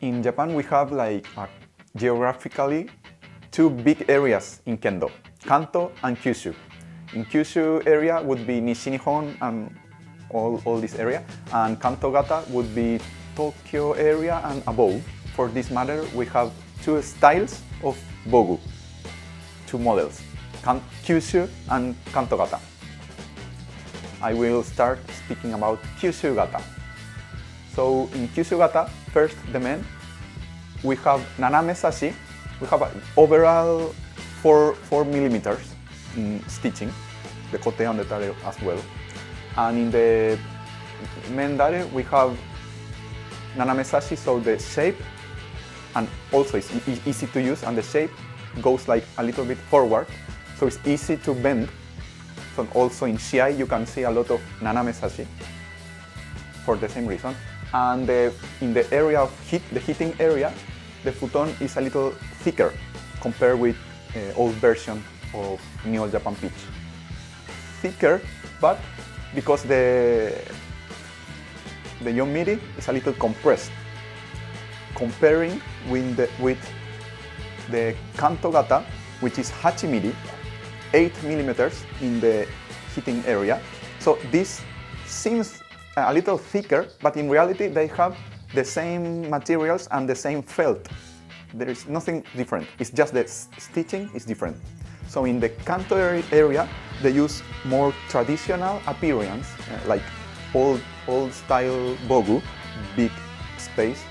In Japan, we have like geographically two big areas in Kendo, Kanto and Kyushu. In Kyushu area would be Nishinihon and all this area, and Kanto-gata would be Tokyo area and above. For this matter, we have two styles of bogu, two models, Kyushu and Kanto-gata. I will start speaking about Kyushu-gata. So in Kyushu-gata, first the men, we have naname sashi. We have an overall 4 millimeters in stitching, the kote and the tare as well. And in the mendare, we have naname sashi, so the shape, and also it's easy to use, and the shape goes like a little bit forward, so it's easy to bend. So also in shiai, you can see a lot of naname sashi for the same reason. And in the area of heat, the heating area, the futon is a little thicker compared with old version of New Old Japan Pitch. Thicker, but because the Yonmiri is a little compressed. Comparing with the Kanto-gata, which is Hachimiri, 8 millimeters in the heating area. So this seems a little thicker, but in reality they have the same materials and the same felt. There is nothing different, it's just the stitching is different. So in the Kanto area, they use more traditional appearance, like old style bogu, big space,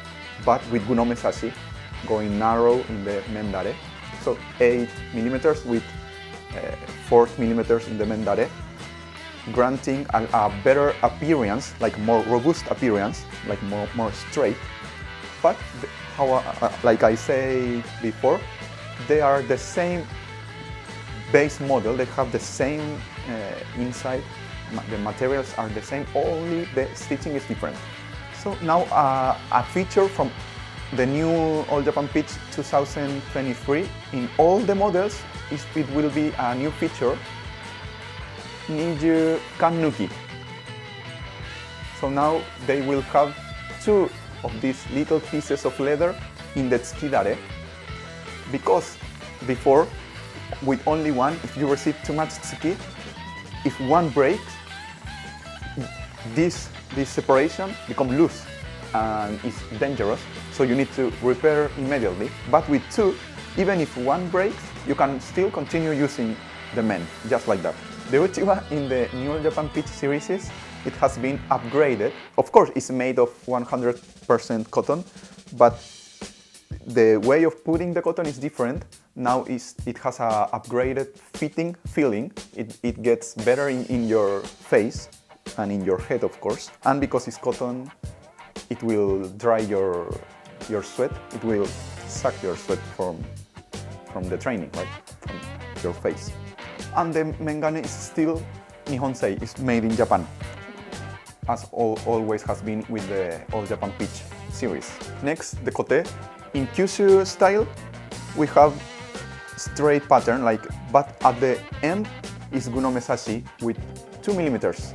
but with gunome sashi, going narrow in the mendare. So 8 millimeters with 4 millimeters in the mendare, granting a better appearance, like more robust appearance, like more straight. But like I say before, they are the same base model, they have the same inside, the materials are the same, only the stitching is different. So now a feature from the new All Japan Pitch 2023, in all the models, it will be a new feature, Niju Kannuki. So now they will have 2 of these little pieces of leather in the tsukidare, because before, with only one, if you receive too much tsuki, if one breaks, this separation becomes loose and it's dangerous, so you need to repair immediately. But with 2, even if one breaks, you can still continue using the men, just like that. The Uchiwa in the New Japan Pitch series, it has been upgraded. Of course, it's made of 100% cotton, but the way of putting the cotton is different. Now it has a upgraded fitting feeling. It gets better in your face and in your head, of course. And because it's cotton, it will dry your sweat. It will suck your sweat from the training, right? From your face. And the mengane is still Nihonsei, it's made in Japan, as always has been with the All Japan Pitch series. Next, the kote. In Kyushu style, we have straight pattern, but at the end is gunome sashi with 2 millimeters.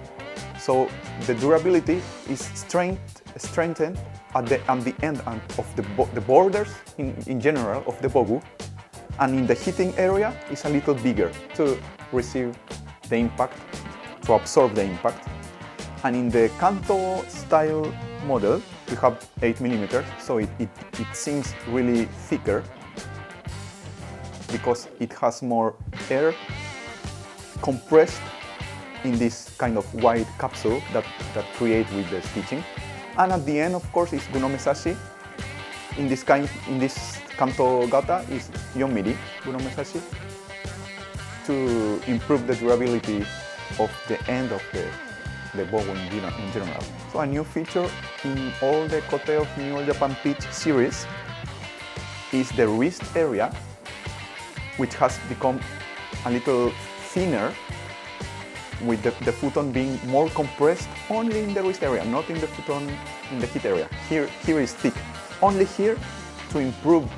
So the durability is strengthened at the end of the borders in general of the bogu, and in the heating area is a little bigger to receive the impact, to absorb the impact. And in the Kanto style model, we have 8 millimeters, so it seems really thicker because it has more air compressed in this kind of wide capsule that create with the stitching. And at the end, of course, is gunome sashi. In this Kanto-gata is Yonmiri gunome sashi to improve the durability of the end of the bogu in general. So a new feature in all the kote of New All Japan Pitch series is the wrist area, which has become a little thinner, with the futon being more compressed only in the wrist area, not in the futon in the hip area. Here is thick. Only here to improve.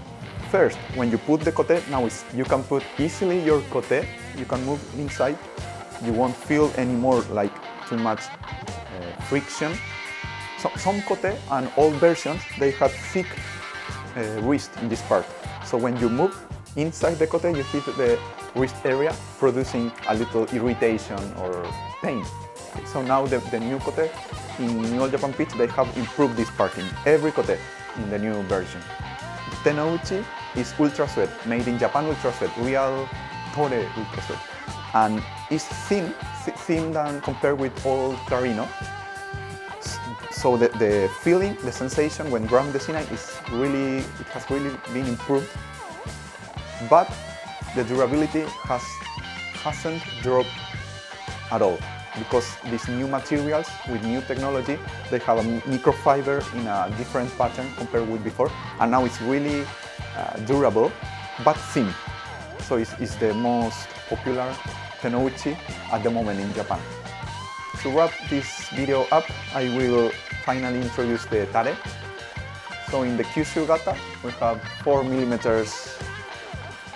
First, when you put the kote, now you can put easily your kote, you can move inside, you won't feel anymore like too much friction. So, some kote and old versions, they have thick wrist in this part. So when you move inside the kote, you hit the wrist area, producing a little irritation or pain. So now the new kote in New All Japan Pitch, they have improved this part in every kote in the new version. Tenouchi is Ultra Sweat, made in Japan Ultra Sweat, real Tore Ultra Sweat. And it's thin than compared with old Clarino. So the feeling, the sensation when ground design is really, it has really been improved. But the durability hasn't dropped at all, because these new materials with new technology, they have a microfiber in a different pattern compared with before, and now it's really durable but thin. So it's the most popular Tenouchi at the moment in Japan. To wrap this video up, I will finally introduce the Tare. So in the Kyushu Gata, we have 4 millimeters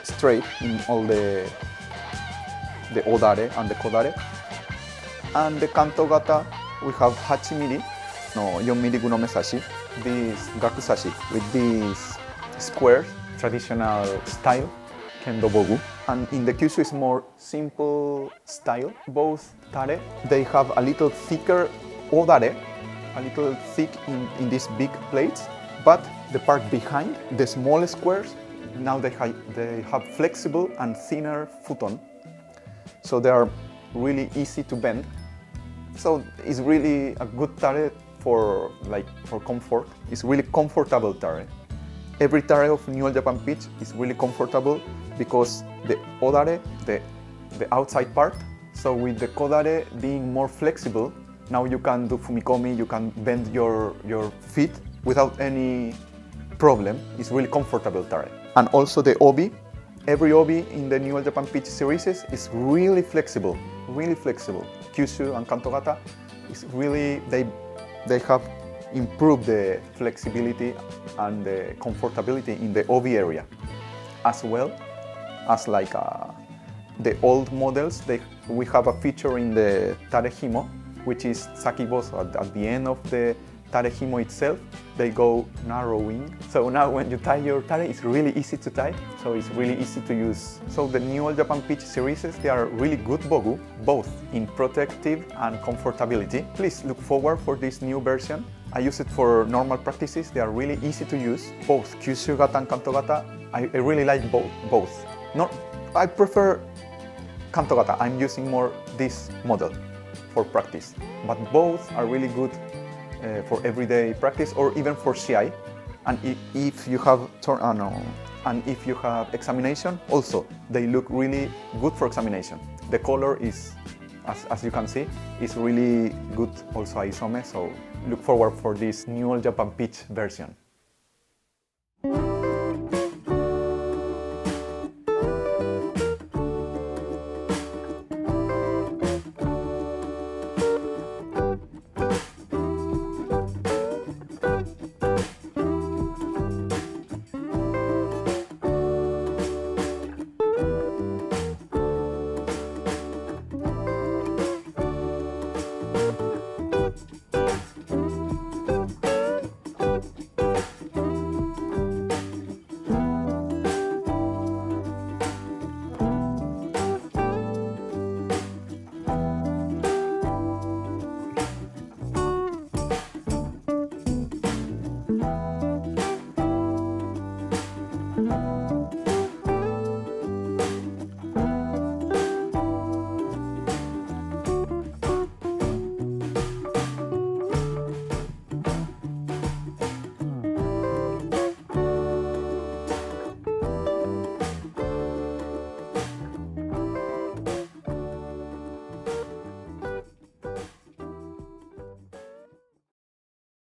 straight in all the Odare and the Kodare. And the Kanto Gata, we have 8 mm, no, 4 mm Gunomesashi, this Gakusashi with this square, traditional style, Kendo Bogu. And in the Kyushu is more simple style. Both Tare, they have a little thicker Odare, a little thick in these big plates, but the part behind, the small squares, now they have flexible and thinner futon. So they are really easy to bend. So it's really a good Tare for comfort. It's really comfortable Tare. Every Tare of New All Japan Pitch is really comfortable because the Odare, the outside part, so with the Kodare being more flexible, now you can do fumikomi, you can bend your feet without any problem. It's really comfortable Tare. And also the obi, every obi in the New All Japan Pitch series is really flexible, really flexible. Kyushu and Kanto Gata is really, they have improved the flexibility and the comfortability in the obi area, as well as like the old models. We have a feature in the Tare Himo, which is Sakiboso. At the end of the Tare Himo itself, they go narrowing. So now when you tie your Tare, it's really easy to tie, so it's really easy to use. So the New All Japan Pitch series, they are really good Bogu, both in protective and comfortability. Please look forward for this new version. I use it for normal practices. They are really easy to use. Both Kyushu Gata and Kanto Gata, I really like both. I prefer Kanto Gata. I'm using more this model for practice, but both are really good for everyday practice or even for CI. And if you have examination, also they look really good for examination. The color is, as you can see, is really good also Aizome. So look forward for this New All Japan Pitch version.